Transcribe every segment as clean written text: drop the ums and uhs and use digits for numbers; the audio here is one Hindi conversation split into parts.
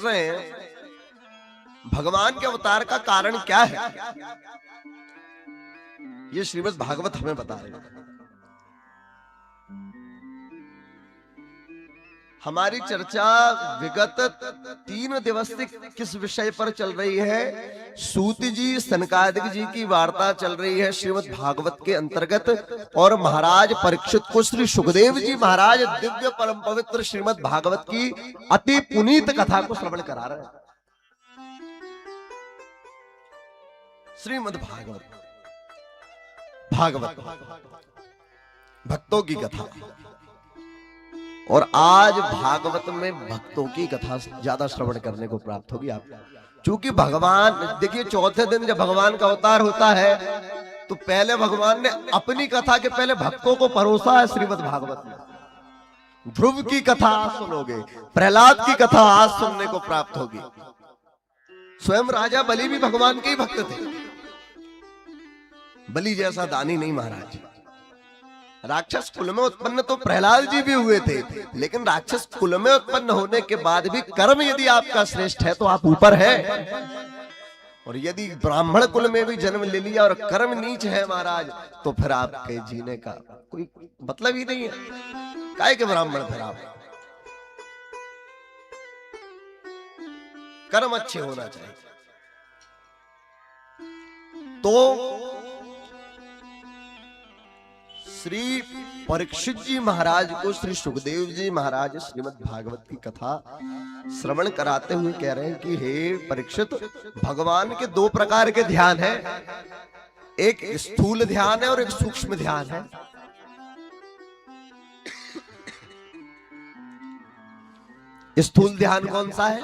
रहे हैं भगवान के अवतार का कारण क्या है, ये श्रीमद् भागवत हमें बता रहे हैं। हमारी चर्चा विगत 3 दिवस से किस विषय पर चल रही है? सूत जी सनकादिक जी की वार्ता चल रही है श्रीमद् भागवत के अंतर्गत, और महाराज परीक्षित को श्री सुखदेव जी महाराज दिव्य परम पवित्र श्रीमद् भागवत की अति पुनीत कथा को श्रवण करा रहे हैं। श्रीमद् भागवत भक्तों की कथा, और आज भागवत में भक्तों की कथा ज्यादा श्रवण करने को प्राप्त होगी आपको। क्योंकि भगवान देखिए, चौथे दिन जब भगवान का अवतार होता है तो पहले भगवान ने अपनी कथा के पहले भक्तों को परोसा है श्रीमद् भागवत में। ध्रुव की कथा आज सुनोगे, प्रहलाद की कथा आज सुनने को प्राप्त होगी। स्वयं राजा बलि भी भगवान के ही भक्त थे। बलि जैसा दानी नहीं महाराज। राक्षस कुल में उत्पन्न तो प्रहलाद जी भी हुए थे, लेकिन राक्षस कुल में उत्पन्न होने के बाद भी कर्म यदि आपका श्रेष्ठ है तो आप ऊपर है, और यदि ब्राह्मण कुल में भी जन्म ले लिया और कर्म नीच है महाराज, तो फिर आपके जीने का कोई मतलब ही नहीं है। काहे के ब्राह्मण फिर आप? कर्म अच्छे होना चाहिए। तो श्री परीक्षित जी महाराज को श्री सुखदेव जी महाराज श्रीमद् भागवत की कथा श्रवण कराते हुए कह रहे हैं कि हे परीक्षित, भगवान के 2 प्रकार के ध्यान हैं, एक स्थूल ध्यान है और एक सूक्ष्म ध्यान है। स्थूल ध्यान कौन सा है?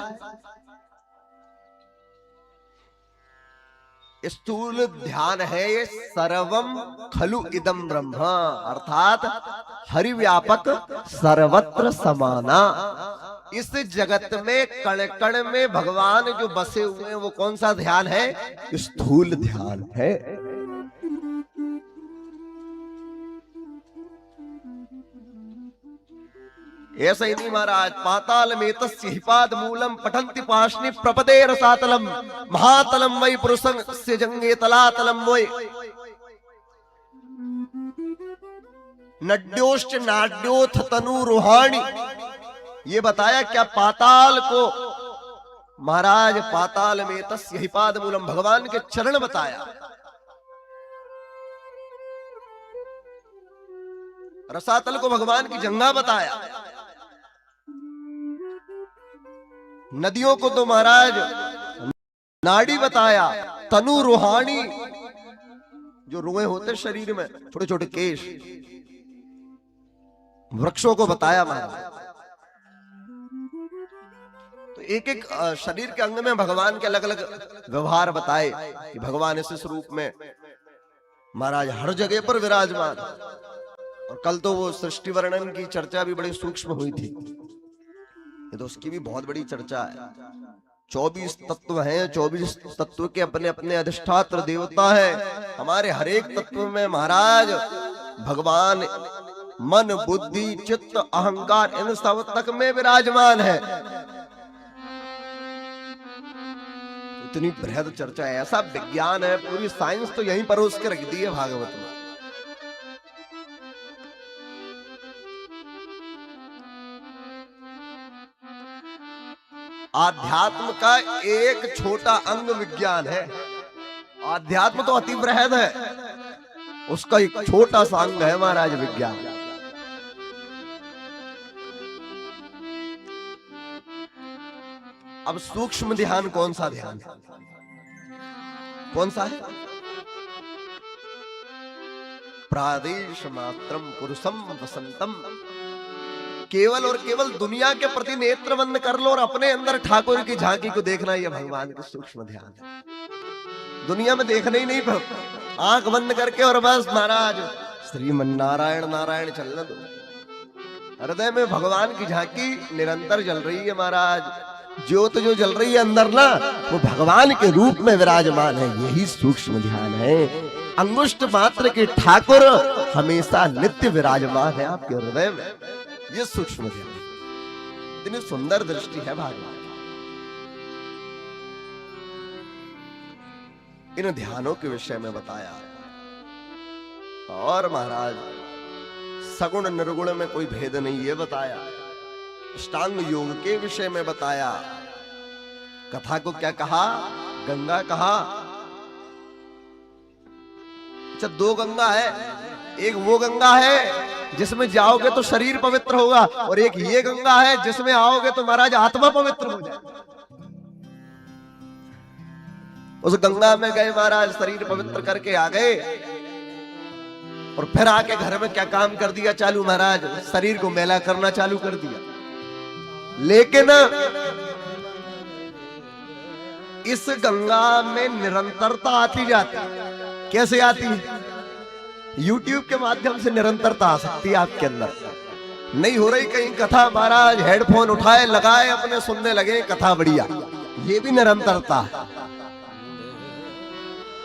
स्थूल ध्यान है ये सर्वम खलु इदम ब्रह्म, अर्थात हरि व्यापक सर्वत्र समाना। इस जगत में कण कण में भगवान जो बसे हुए हैं वो कौन सा ध्यान है? स्थूल ध्यान है। ऐसा ही नहीं महाराज, पाताल में तस्यहिपाद मूलम पठन्ति पाशनि प्रपदे रसातलम महातलम वै पुरुषं से जंगे तलातलम वै नड्योश्च नाड्योथ तनु रूहाणी। ये बताया क्या पाताल को महाराज, पाताल में तस्यहिपाद मूलम भगवान के चरण बताया, रसातल को भगवान की जंगा बताया, नदियों को तो महाराज नाड़ी बताया, तनु रूहानी जो रुए होते शरीर में छोटे छोटे केश, वृक्षों को बताया महाराज। तो एक एक शरीर के अंग में भगवान के अलग अलग व्यवहार बताए कि भगवान इस रूप में महाराज हर जगह पर विराजमान। और कल तो वो सृष्टि वर्णन की चर्चा भी बड़ी सूक्ष्म हुई थी, तो उसकी भी बहुत बड़ी चर्चा है। 24 तत्व हैं, 24 तत्व के अपने अपने अधिष्ठात्र देवता हैं। हमारे हर एक तत्व में महाराज भगवान मन बुद्धि चित्त अहंकार इन सब तक में विराजमान है। इतनी बृहद चर्चा है, ऐसा विज्ञान है, पूरी साइंस तो यहीं परोस के रख दी है भागवत में। आध्यात्म का एक छोटा अंग विज्ञान है। आध्यात्म तो अति बृहद है, उसका एक छोटा सा अंग है महाराज विज्ञान। अब सूक्ष्म ध्यान कौन सा ध्यान है? कौन सा है? प्रादेश मात्रम पुरुषम वसंतम। केवल और केवल दुनिया के प्रति नेत्र बंद कर लो और अपने अंदर ठाकुर की झांकी को देखना, यह भगवान का सूक्ष्म ध्यान है। दुनिया में देखना ही नहीं, आंख बंद करके और बस महाराज श्रीमन नारायण नारायण चलने दो। हृदय में भगवान की झांकी निरंतर जल रही है महाराज। ज्योत जो जल रही है अंदर ना, वो भगवान के रूप में विराजमान है। यही सूक्ष्म ध्यान है। अंगुष्ठ मात्र के ठाकुर हमेशा नित्य विराजमान है आपके हृदय में। ये सूक्ष्म ध्यान, इतनी सुंदर दृष्टि है भागवत। इन ध्यानों के विषय में बताया। और महाराज सगुण निर्गुण में कोई भेद नहीं, ये बताया। अष्टांग योग के विषय में बताया। कथा को क्या कहा? गंगा कहा। अच्छा, दो गंगा है। एक वो गंगा है जिसमें जाओगे तो शरीर पवित्र होगा, और एक ये गंगा है जिसमें आओगे तो महाराज आत्मा पवित्र हो जाए। उस गंगा में गए महाराज, शरीर पवित्र करके आ गए, और फिर आके घर में क्या काम कर दिया चालू महाराज? शरीर को मैला करना चालू कर दिया। लेकिन इस गंगा में निरंतरता आती जाती। कैसे आती है? YouTube के माध्यम से निरंतरता आ सकती है आपके अंदर। नहीं हो रही कहीं कथा, महाराज हेडफोन उठाए लगाए अपने सुनने लगे कथा, बढ़िया, ये भी निरंतरता है।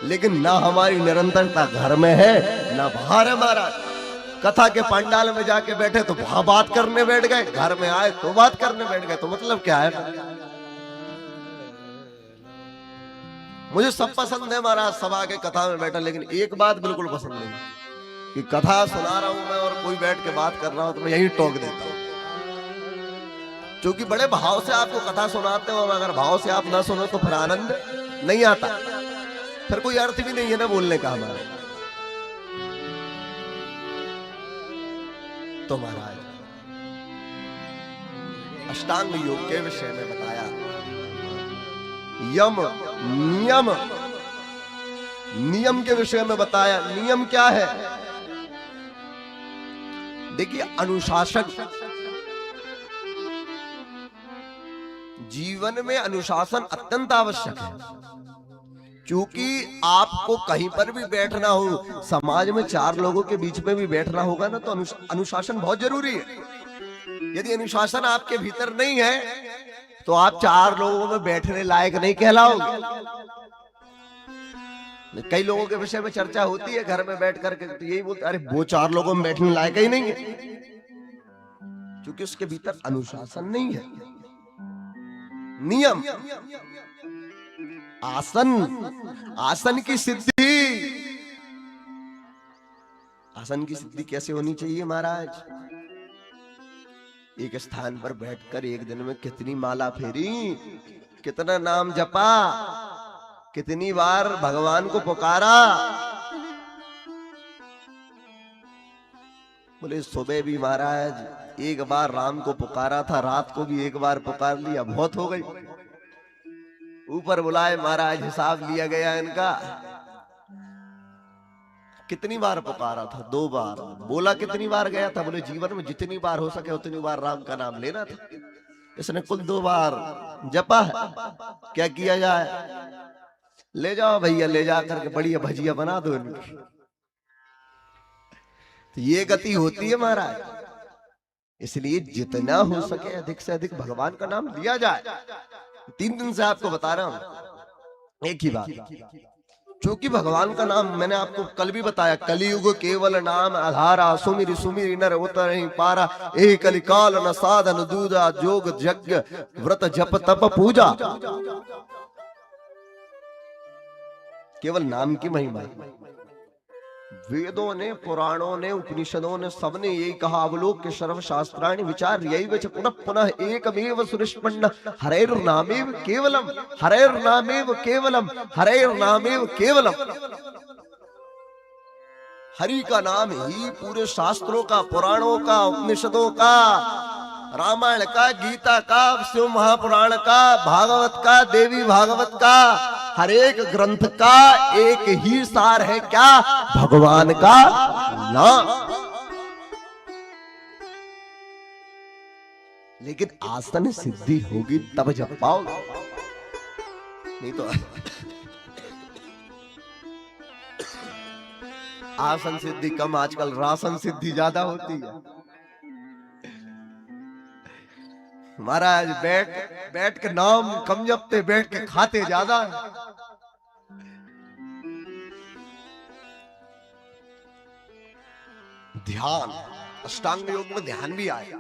लेकिन ना हमारी निरंतरता घर में है ना बाहर है महाराज। कथा के पंडाल में जाके बैठे तो वहां बात करने बैठ गए, घर में आए तो बात करने बैठ गए, तो मतलब क्या है? मुझे सब पसंद है महाराज, सभा के कथा में बैठा, लेकिन एक बात बिल्कुल पसंद नहीं कि कथा सुना रहा हूं मैं और कोई बैठ के बात कर रहा हूं तो मैं यही टोक देता हूं। क्योंकि बड़े भाव से आपको कथा सुनाते हो, और अगर भाव से आप ना सुनो तो फिर आनंद नहीं आता, फिर कोई अर्थ भी नहीं है ना बोलने का हमारे। तो महाराज अष्टांग योग के विषय में बताया। यम नियम, नियम के विषय में बताया। नियम क्या है? देखिए, अनुशासन। जीवन में अनुशासन अत्यंत आवश्यक है, क्योंकि आपको कहीं पर भी बैठना हो, समाज में चार लोगों के बीच में भी बैठना होगा ना, तो अनुशासन बहुत जरूरी है। यदि अनुशासन आपके भीतर नहीं है तो आप चार लोगों में बैठने लायक नहीं कहलाओगे। कई लोगों के विषय में चर्चा होती है घर में बैठ करके, तो यही बोलते, अरे वो चार लोगों में बैठने लायक ही नहीं है, क्योंकि उसके भीतर अनुशासन नहीं है। नियम, आसन, आसन की सिद्धि। आसन की सिद्धि कैसे होनी चाहिए महाराज? एक स्थान पर बैठकर एक दिन में कितनी माला फेरी, कितना नाम जपा, कितनी बार भगवान को पुकारा। बोले सुबह भी महाराज एक बार राम को पुकारा था, रात को भी एक बार पुकार लिया, बहुत हो गई। ऊपर बुलाए महाराज, हिसाब लिया गया इनका। कितनी बार पुकारा था? 2 बार। बोला कितनी बार गया था? बोले जीवन में जितनी बार हो सके उतनी बार राम का नाम लेना था। इसने कुल 2 बार जपा है। क्या किया जाए? ले जाओ भैया, ले जा करके बढ़िया भजिया बना दो इनकी। तो ये गति होती है महाराज। इसलिए जितना हो सके अधिक से अधिक भगवान का नाम लिया जाए। 3 दिन से आपको बता रहा हूं एक ही बात, क्योंकि भगवान का नाम मैंने आपको कल भी बताया, कलियुग केवल नाम आधारा, सुमिर सुमिर नर उतर ही पारा, ए कलिकाल न साधन दूजा, जोग यज्ञ व्रत जप तप पूजा। केवल नाम की महिमा। वेदों ने, पुराणों ने, उपनिषदों ने, सबने यही कहा, अवलोक के सर्व शास्त्राणि विचार यही वच पुनः पुनः एकमेव सुनिष्पन्न हरेर नामेव केवलम, हरेर नामेव केवलम, हरेर नामेव केवलम। हरि का नाम ही पूरे शास्त्रों का, पुराणों का, उपनिषदों का, रामायण का, गीता का, शिव महापुराण का, भागवत का, देवी भागवत का, हर एक ग्रंथ का एक ही सार है, क्या? भगवान का नाम। लेकिन आसन सिद्धि होगी तब जब पाओगे, नहीं तो आसन सिद्धि कम, आजकल राशन सिद्धि ज्यादा होती है महाराज। बैठ के नाम कम जपते, बैठ के खाते ज्यादा। ध्यान, अष्टांग योग में ध्यान भी आया।